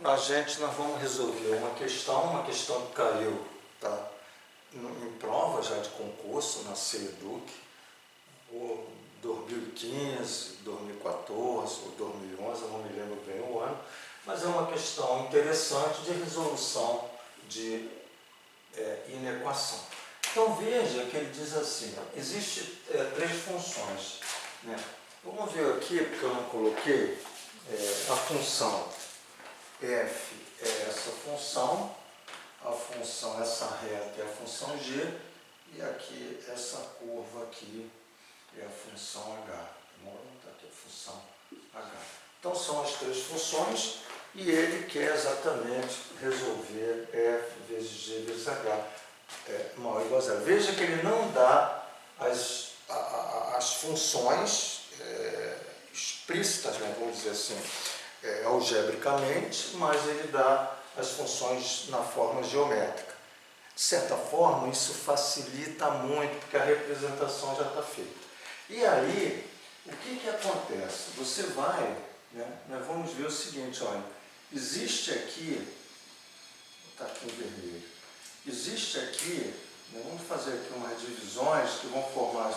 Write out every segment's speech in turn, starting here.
nós vamos resolver uma questão que caiu, tá, em prova já de concurso na CEDUC, ou 2015, 2014 ou 2011, eu não me lembro bem o ano, mas é uma questão interessante de resolução de inequação. Então veja que ele diz assim, existem três funções, né? Vamos ver aqui, porque eu não coloquei, a função f é essa função, a função, essa reta é a função g, e aqui essa curva aqui é a função h. Está aqui a função h. Então são as três funções e ele quer exatamente resolver f vezes g vezes h maior ou igual a zero. Veja que ele não dá as funções explícitas, né, vamos dizer assim, algebricamente, mas ele dá as funções na forma geométrica. De certa forma, isso facilita muito, porque a representação já está feita. E aí, o que acontece? Você vai, né, nós vamos ver o seguinte, olha, existe aqui, está aqui em vermelho, existe aqui, né, vamos fazer aqui umas divisões que vão formar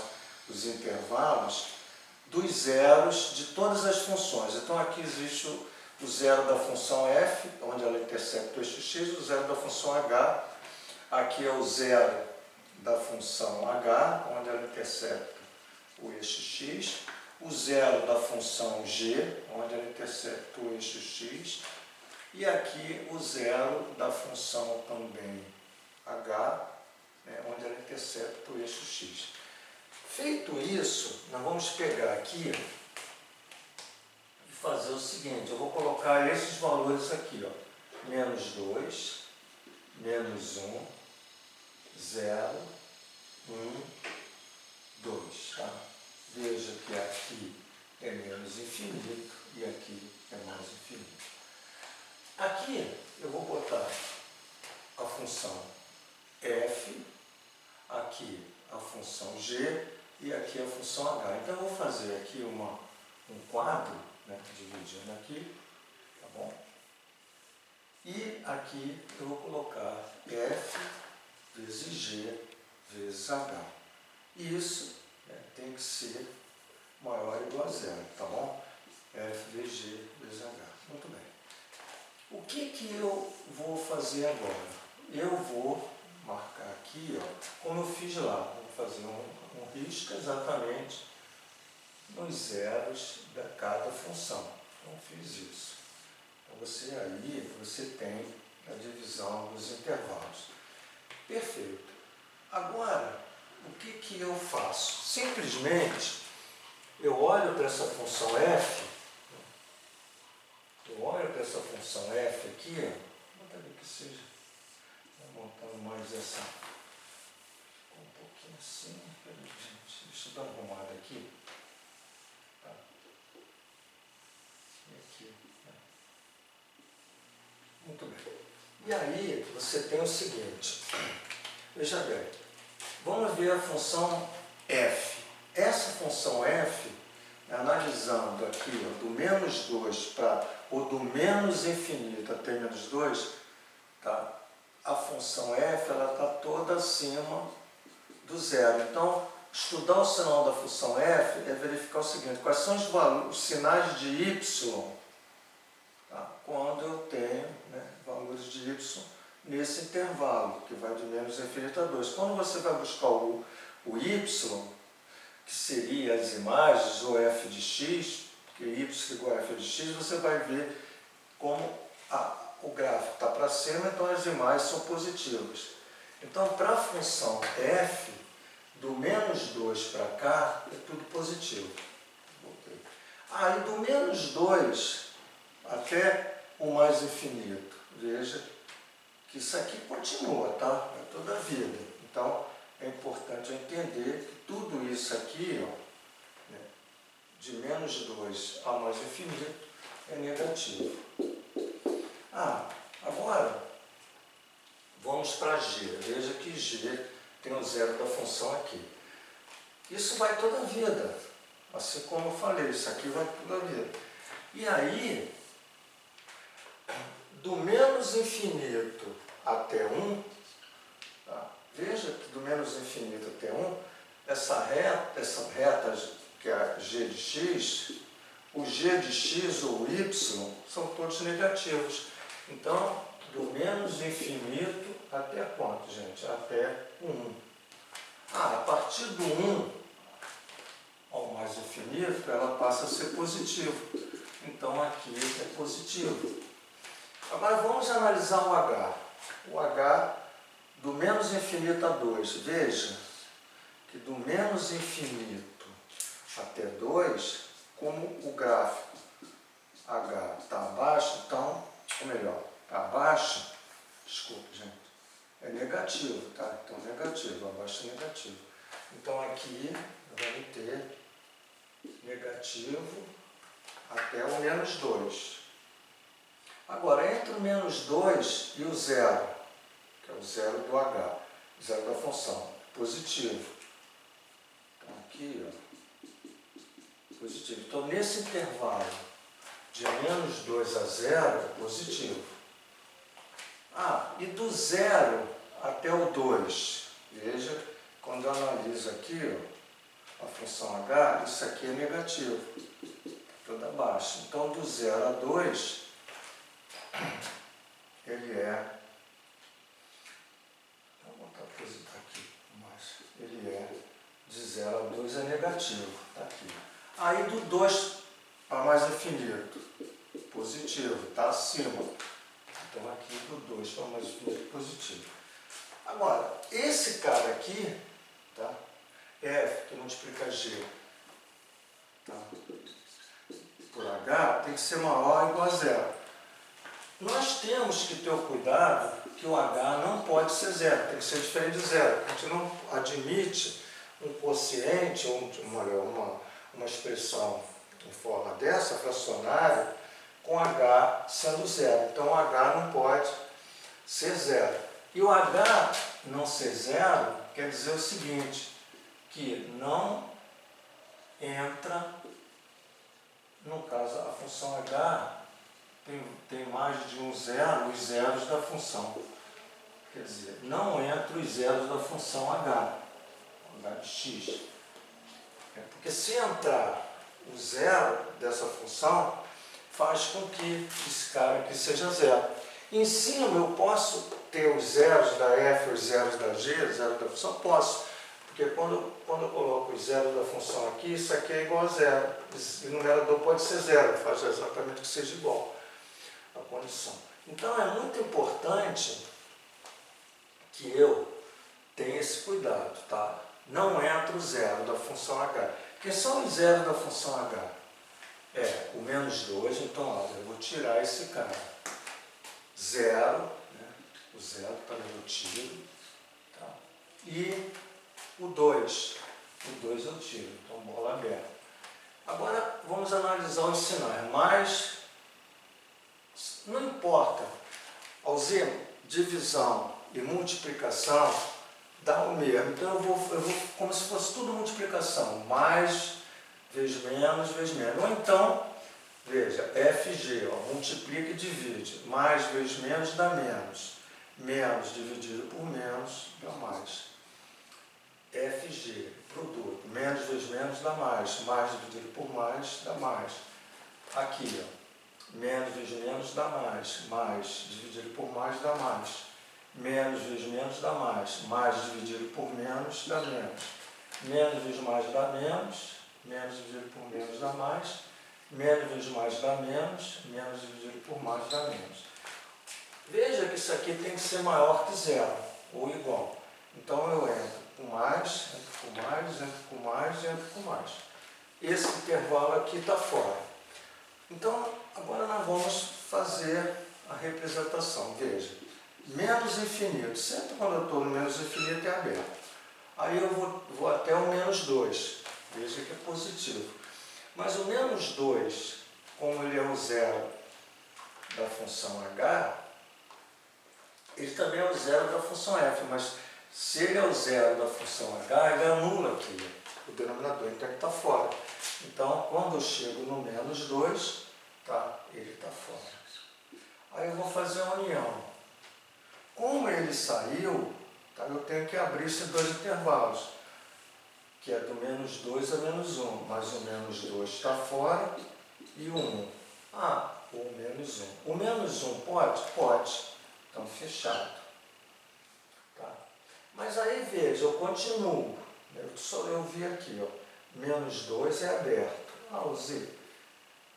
os intervalos dos zeros de todas as funções. Então aqui existe o zero da função f, onde ela intersecta o eixo x, o zero da função h, aqui é o zero da função h, onde ela intersecta o eixo x, o zero da função g, onde ela intersecta o eixo x, e aqui o zero da função também h, né, onde ela intersecta o eixo x. Feito isso, nós vamos pegar aqui e fazer o seguinte, eu vou colocar esses valores aqui, ó, menos 2, menos 1, 0, 1, 2, tá? Veja que aqui é menos infinito e aqui é mais infinito. Aqui eu vou botar a função f, aqui a função g e aqui a função h. Então eu vou fazer aqui um quadro, né, dividindo aqui, tá bom? E aqui eu vou colocar f vezes g vezes h. E isso, né, tem que ser maior ou igual a zero, tá bom? F vezes g vezes h. Muito bem. O que eu vou fazer agora? Eu vou marcar aqui, ó, como eu fiz lá, vou fazer um risco exatamente nos zeros de cada função. Então fiz isso. Então você tem a divisão dos intervalos. Perfeito. Agora, o que eu faço? Simplesmente, eu olho para essa função f, aqui, ó, vou botar ali que seja, vou montando mais essa, um pouquinho assim, peraí, gente, deixa eu dar uma arrumada aqui, tá? E aqui, né? Muito bem. E aí, você tem o seguinte, veja bem, vamos ver a função f. Essa função f, analisando aqui, ó, do menos 2 para o do menos infinito até menos 2, tá? A função f está toda acima do zero. Então, estudar o sinal da função f é verificar o seguinte, quais são os sinais de y, tá? Quando eu tenho, né, valores de y nesse intervalo, que vai de menos infinito a 2. Quando você vai buscar o y, que seria as imagens, ou f de x, porque y igual a f de x, você vai ver como o gráfico está para cima, então as imagens são positivas. Então, para a função f, do menos 2 para cá, é tudo positivo. Aí, do menos 2 até o mais infinito, veja que isso aqui continua, tá? É toda a vida. Então, é importante entender que tudo isso aqui, ó, né, de menos 2 a mais infinito, é negativo. Agora, vamos para g. Veja que g tem o zero da função aqui. Isso vai toda a vida. Assim como eu falei, isso aqui vai toda a vida. E aí, do menos infinito até 1, tá? Veja que do menos infinito até 1, essa reta que é a g de x, o g de x ou o y são todos negativos. Então, do menos infinito até quanto, gente? Até 1. A partir do 1 ao mais infinito, ela passa a ser positivo. Então, aqui é positivo. Agora, vamos analisar o h. O h do menos infinito a 2. Veja que do menos infinito até 2, como o gráfico h está abaixo, então, ou melhor, abaixo, desculpe, gente, é negativo, tá? Então, negativo, abaixo é negativo. Então, aqui, vamos ter negativo até o menos 2. Agora, entre o menos 2 e o zero, que é o zero do h, zero da função, positivo. Então, aqui, ó, positivo. Então, nesse intervalo de menos 2 a 0, é positivo. E do 0 até o 2, veja, quando eu analiso aqui, ó, a função h, isso aqui é negativo, toda baixa. Então, do 0 a 2, ele é, vou botar aqui mais, ele é de 0 a 2 é negativo, tá aqui. Aí do 2 para mais infinito, positivo, está acima. Então aqui do 2 para mais infinito, positivo. Agora, esse cara aqui, tá? F, que multiplica G, tá? Por H, tem que ser maior ou igual a zero. Nós temos que ter o cuidado que o H não pode ser zero, tem que ser diferente de zero. A gente não admite um quociente, uma expressão em forma dessa, fracionária, com H sendo zero. Então o H não pode ser zero. E o H não ser zero quer dizer o seguinte, que não entra, no caso a função H tem mais de um zero, os zeros da função. Quer dizer, não entra os zeros da função H de x. Porque se entrar o zero dessa função, faz com que esse cara aqui seja zero. Em cima eu posso ter os zeros da f, os zeros da g, os zeros da função? Posso. Porque quando eu coloco os zeros da função aqui, isso aqui é igual a zero. E o numerador pode ser zero, faz exatamente que seja igual a condição. Então é muito importante que eu tenha esse cuidado, tá? Não entra o zero da função h. Quem são os zeros da função h? É o menos 2, então ó, eu vou tirar esse cara. Zero, né? O zero também eu tiro. Tá? E o 2. O 2 eu tiro, então bola aberta. Agora vamos analisar os sinais. Mas não importa. Ao Z, divisão e multiplicação dá o mesmo. Então eu vou como se fosse tudo multiplicação. Mais vezes menos, vezes menos. Ou então, veja, FG, ó, multiplica e divide. Mais vezes menos dá menos. Menos dividido por menos dá mais. FG, produto. Menos vezes menos dá mais. Mais dividido por mais dá mais. Aqui, ó. Menos vezes menos dá mais. Mais dividido por mais dá mais. Menos vezes menos dá mais. Mais dividido por menos dá menos. Menos vezes mais dá menos. Menos dividido por menos dá mais. Menos vezes mais dá menos. Menos dividido por mais dá menos. Veja que isso aqui tem que ser maior que zero, ou igual. Então eu entro com mais, entro com mais, entro com mais e entro com mais. Esse intervalo aqui está fora. Então, agora nós vamos fazer a representação. Veja, menos infinito. Sempre quando eu estou no menos infinito é aberto. Aí eu vou até o menos 2. Veja que é positivo. Mas o menos 2, como ele é o zero da função h, ele também é o zero da função f. Mas se ele é o zero da função h, ele anula aqui o denominador, então ele está fora. Então, quando eu chego no menos 2, tá, ele está fora. Aí eu vou fazer a união. Como ele saiu, tá, eu tenho que abrir esses dois intervalos, que é do menos 2 a menos 1, mas o menos 2 está fora e o 1. Ah, o menos 1. O menos 1 pode? Pode. Então, fechado. Tá? Mas aí, veja, eu continuo. Eu vi aqui, ó, menos 2 é aberto. Ah, usei.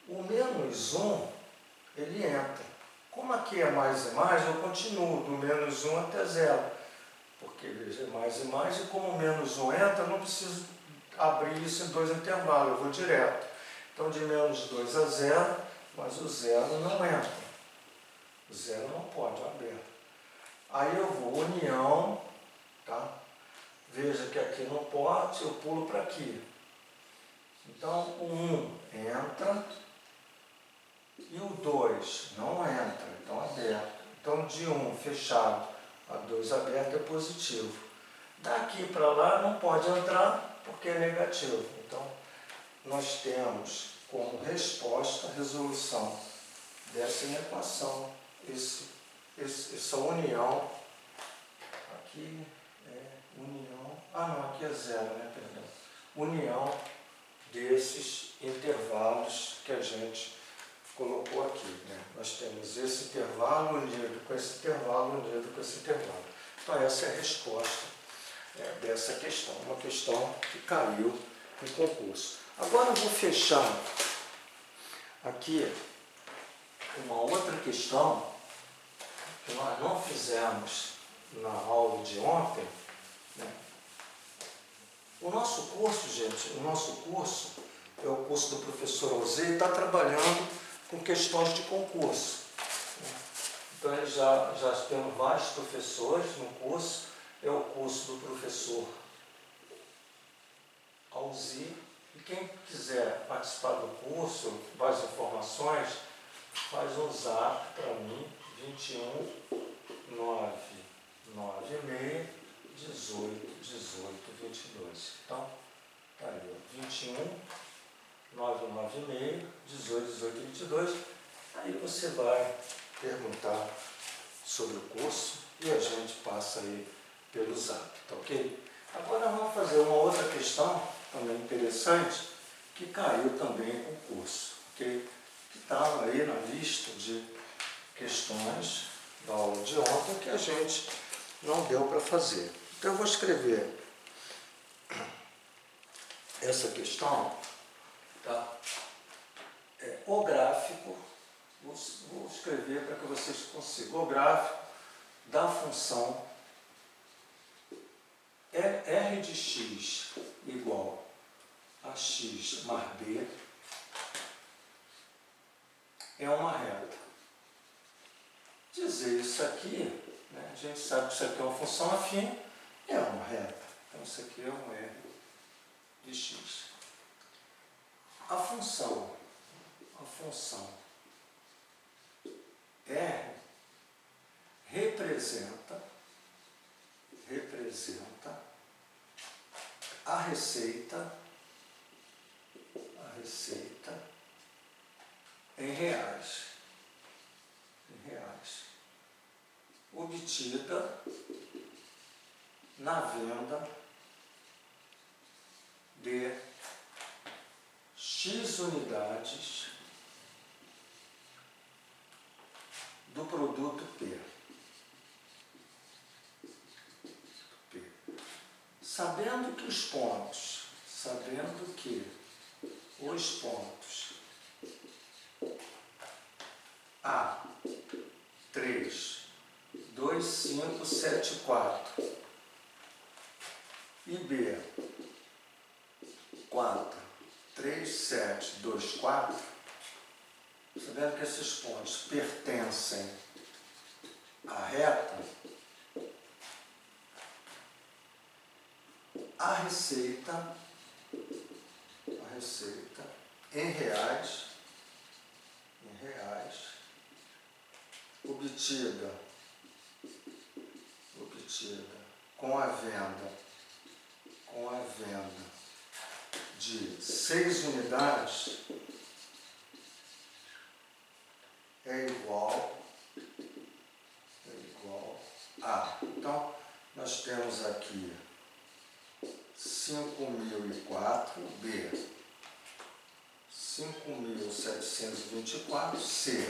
O menos 1, ele entra. Como aqui é mais e mais, eu continuo do menos 1 até 0. Porque, veja, é mais e mais, e como o menos 1 entra, eu não preciso abrir isso em dois intervalos, eu vou direto. Então, de menos 2 a 0, mas o 0 não entra. O 0 não pode, é aberto. Aí eu vou união, tá? Veja que aqui não pode, eu pulo para aqui. Então, o 1 entra e o 2 não entra, então aberto. Então, de 1 fechado a 2 aberto é positivo. Daqui para lá não pode entrar porque é negativo. Então, nós temos como resposta a resolução dessa equação, essa união. Aqui é união, não, aqui é 0, né, perdão. União desses intervalos que a gente colocou aqui, né? Nós temos esse intervalo unido com esse intervalo unido com esse intervalo. Então essa é a resposta dessa questão, uma questão que caiu em concurso. Agora eu vou fechar aqui uma outra questão que nós não fizemos na aula de ontem, né? O nosso curso, gente, o nosso curso é o curso do professor Alzey, e está trabalhando com questões de concurso. Então, ele já temos vários professores no curso, é o curso do professor Alzey, e quem quiser participar do curso, mais informações, faz um zap para mim, 21 996 18 18 22. Então, tá aí, ó, 21 996 18 18 22. Aí você vai perguntar sobre o curso e a gente passa aí pelo zap, tá ok? Agora vamos fazer uma outra questão também interessante que caiu também em concurso, ok? Que estava aí na lista de questões da aula de ontem que a gente não deu para fazer. Então eu vou escrever essa questão, tá? O gráfico, vou escrever para que vocês consigam, o gráfico da função R de x igual a x mais b é uma reta. Dizer isso aqui, né, a gente sabe que isso aqui é uma função afim, é uma reta. Então isso aqui é um R de x. A função R representa a receita em reais, obtida na venda de X unidades do produto P. Sabendo que os pontos A, 3, 2, 5, 7, 4 e B, 4, 3, 7, 2, 4, sabendo que esses pontos pertencem à reta, a receita em reais, obtida com a venda de 6 unidades é igual é igual a. Então, nós temos aqui 5.004, B, 5.724, C,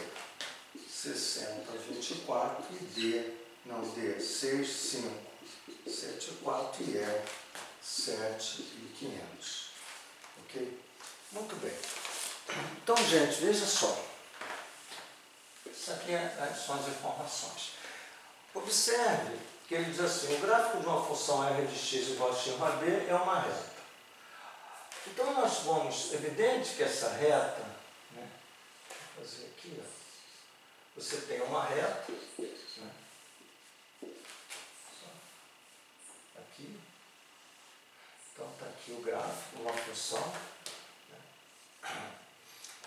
6024 e D, não, D, 6574 e E, 7.500. Ok? Muito bem. Então, gente, veja só. Isso aqui são as informações. Observe que ele diz assim, o gráfico de uma função r de x igual a x mais b é uma reta. Então, nós vamos, evidente que essa reta, né, vou fazer aqui, ó, você tem uma reta, né, aqui, então está aqui o gráfico, uma função, né,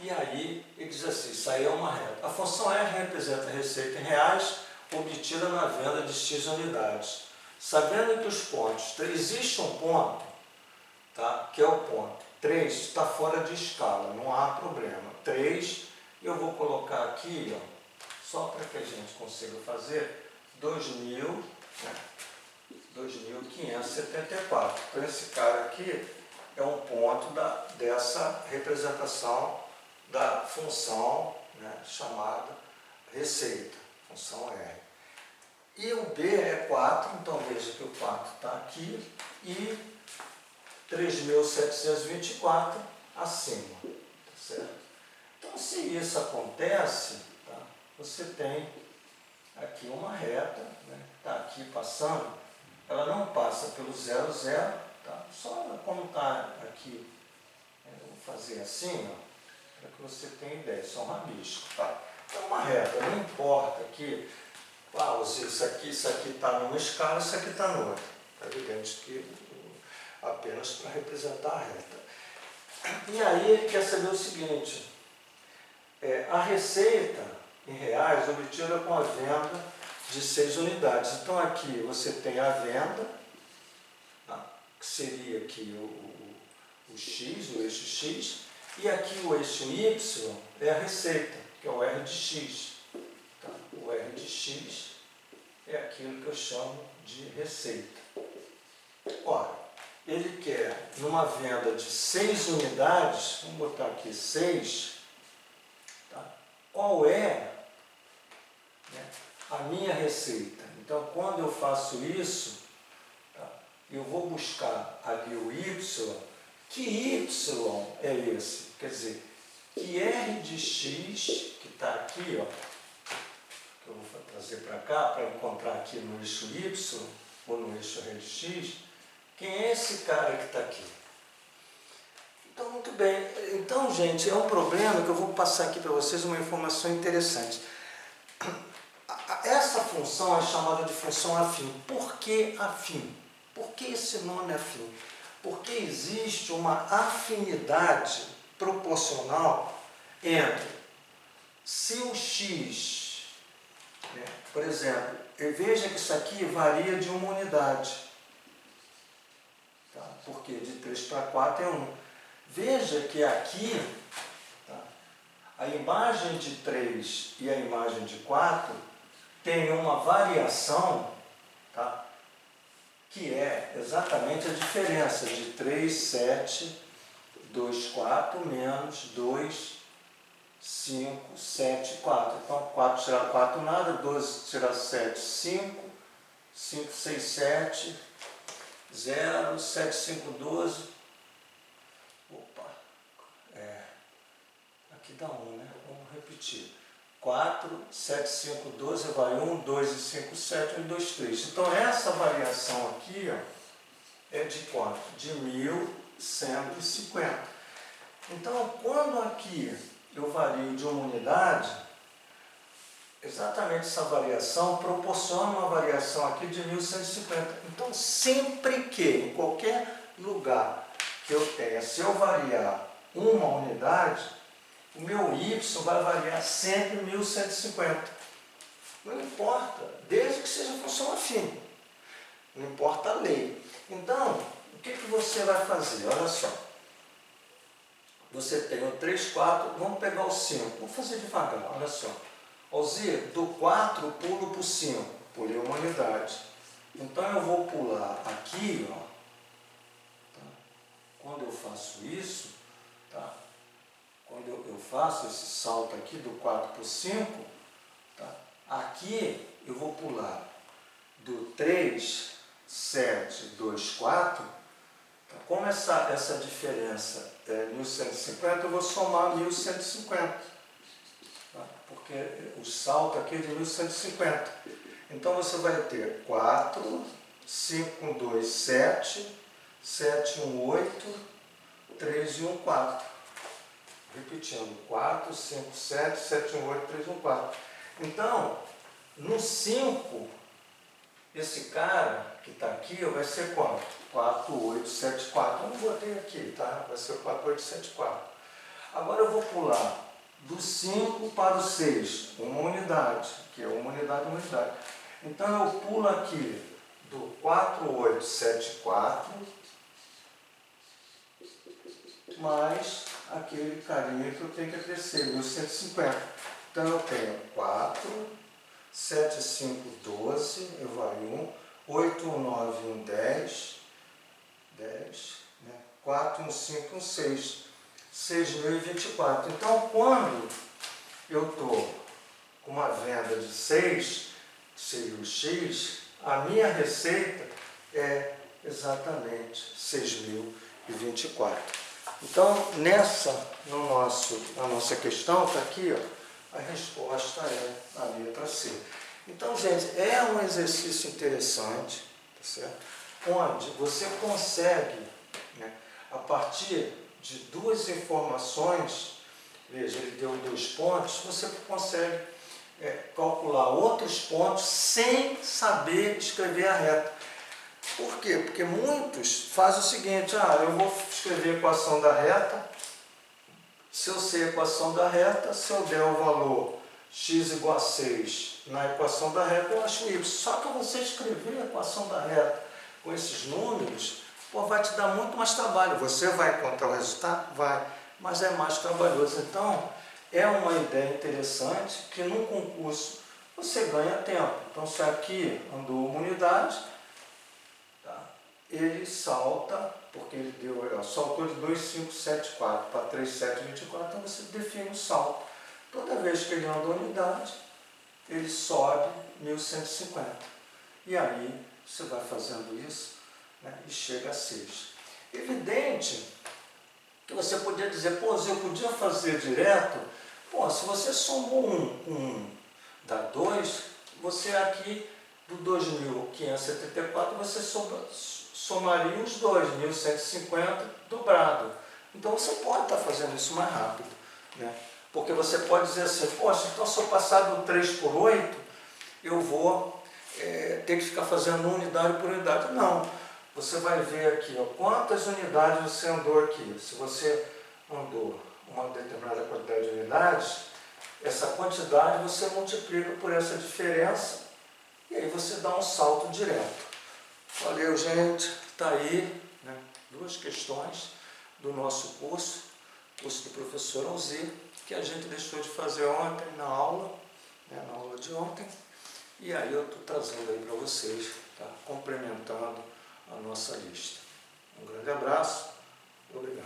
e aí ele diz assim, isso aí é uma reta. A função R representa a receita em reais obtida na venda de X unidades. Sabendo que os pontos, existe um ponto, tá, que é o ponto 3, está fora de escala, não há problema. 3, eu vou colocar aqui, ó, só para que a gente consiga fazer, 2.000, né, 2.574. Então esse cara aqui é um ponto dessa representação da função, né, chamada receita, função R. E o B é 4, então veja que o 4 está aqui e 3.724 acima, tá certo? Então, se isso acontece, tá, você tem aqui uma reta, né, está aqui passando, ela não passa pelo 0, 0, tá? Só como está aqui, eu vou fazer assim, ó, para que você tenha ideia, só um rabisco, tá? Então, uma reta, não importa aqui, isso aqui está numa escala, isso aqui está noutra. É evidente que apenas para representar a reta. E aí ele quer saber o seguinte, a receita em reais obtida com a venda de 6 unidades. Então aqui você tem a venda, tá, que seria aqui o X, o eixo X, e aqui o eixo Y é a receita, que é o R de X. Tá? O R de X é aquilo que eu chamo de receita. Ora, ele quer, numa venda de 6 unidades, vamos botar aqui 6, tá? Qual é, né, a minha receita? Então, quando eu faço isso, tá, eu vou buscar ali o Y. Que Y é esse? Quer dizer, que R de X, que está aqui, ó, que eu vou trazer para cá, para encontrar aqui no eixo Y, ou no eixo R de X, quem é esse cara que está aqui? Então, muito bem. Então, gente, é um problema que eu vou passar aqui para vocês uma informação interessante. Essa função é chamada de função afim. Por que afim? Por que esse nome é afim? Porque existe uma afinidade proporcional entre se o x, né, por exemplo, veja que isso aqui varia de uma unidade. Tá? Porque de 3 para 4 é 1. Veja que aqui, tá, a imagem de 3 e a imagem de 4 tem uma variação, tá, que é exatamente a diferença de 3, 7, 2, 4, menos 2, 5, 7, 4. Então, 4 tirar 4, nada, 12 tirar 7, 5, 5, 6, 7, 0, 7, 5, 12. Opa, aqui dá 1, né? Vamos repetir. 4, 7, 5, 12, vai 1, 2 e 5, 7, 1, 2, 3. Então, essa variação aqui, ó, é de quanto? De 1.150. Então, quando aqui eu vario de uma unidade, exatamente essa variação proporciona uma variação aqui de 1.150. Então, sempre que, em qualquer lugar que eu tenha, se eu variar uma unidade, o meu y vai variar sempre 1.150. Não importa, desde que seja função afim. Não importa a lei. Então, o que você vai fazer? Olha só. Você tem o 3, 4, vamos pegar o 5. Vou fazer devagar, olha só. Alzir, do 4 pulo para o 5, pulei uma unidade. Então eu vou pular aqui, ó, tá? Quando eu faço isso, tá? Quando eu faço esse salto aqui do 4 para o 5, tá? Aqui eu vou pular do 3, 7, 2, 4. Tá? Como essa diferença é 1150, eu vou somar 1150. Tá? Porque o salto aqui é de 1150. Então você vai ter 4, 5, 2, 7, 7, 1, 8, 3 e 1, 4. Repetindo, 4, 5, 7, 7, 1, 8, 3, 1, 4. Então, no 5, esse cara que está aqui vai ser quanto? 4, 8, 7, 4. Eu não botei aqui, tá? Vai ser 4, 8, 7, 4. Agora eu vou pular do 5 para o 6, uma unidade, que é uma unidade. Então eu pulo aqui do 4, 8, 7, 4, mais aquele carinha que eu tenho que acrescer, 1150. Então eu tenho 4, 7, 5, 12, eu valho 1, 8, 1, 9, 1, 10, né? 4, 1, 5, 1, 6, 6.024. Então quando eu estou com uma venda de 6, seria o X, a minha receita é exatamente 6.024. Então, na nossa questão, está aqui, ó, a resposta é a letra C. Então, gente, é um exercício interessante, tá certo? Onde você consegue, né, a partir de duas informações, veja, ele deu 2 pontos, você consegue calcular outros pontos sem saber escrever a reta. Por quê? Porque muitos fazem o seguinte, eu vou escrever a equação da reta, se eu sei a equação da reta, se eu der o valor x igual a 6 na equação da reta, eu acho y. Só que você escrever a equação da reta com esses números, vai te dar muito mais trabalho. Você vai encontrar o resultado? Vai, mas é mais trabalhoso. Então, é uma ideia interessante que num concurso você ganha tempo. Então, se aqui andou uma unidade, ele salta, porque ele deu, saltou de 2, 5, 7, 4 para 3, 7, 24, então você define o salto. Toda vez que ele anda uma unidade, ele sobe 1150. E aí você vai fazendo isso, né, e chega a 6. Evidente que você podia dizer, eu podia fazer direto. Se você somou 1 com 1 dá 2, você aqui do 2.574 você somaria os dois, 1.150 dobrado. Então você pode estar fazendo isso mais rápido, né? Porque você pode dizer assim, então se eu passar do 3 por 8, eu vou ter que ficar fazendo unidade por unidade. Não, você vai ver aqui, quantas unidades você andou aqui. Se você andou uma determinada quantidade de unidades, essa quantidade você multiplica por essa diferença e aí você dá um salto direto. Valeu, gente. Está aí, né, 2 questões do nosso curso do professor Alzir, que a gente deixou de fazer ontem na aula, né, na aula de ontem. E aí eu estou trazendo aí para vocês, tá, complementando a nossa lista. Um grande abraço. Obrigado.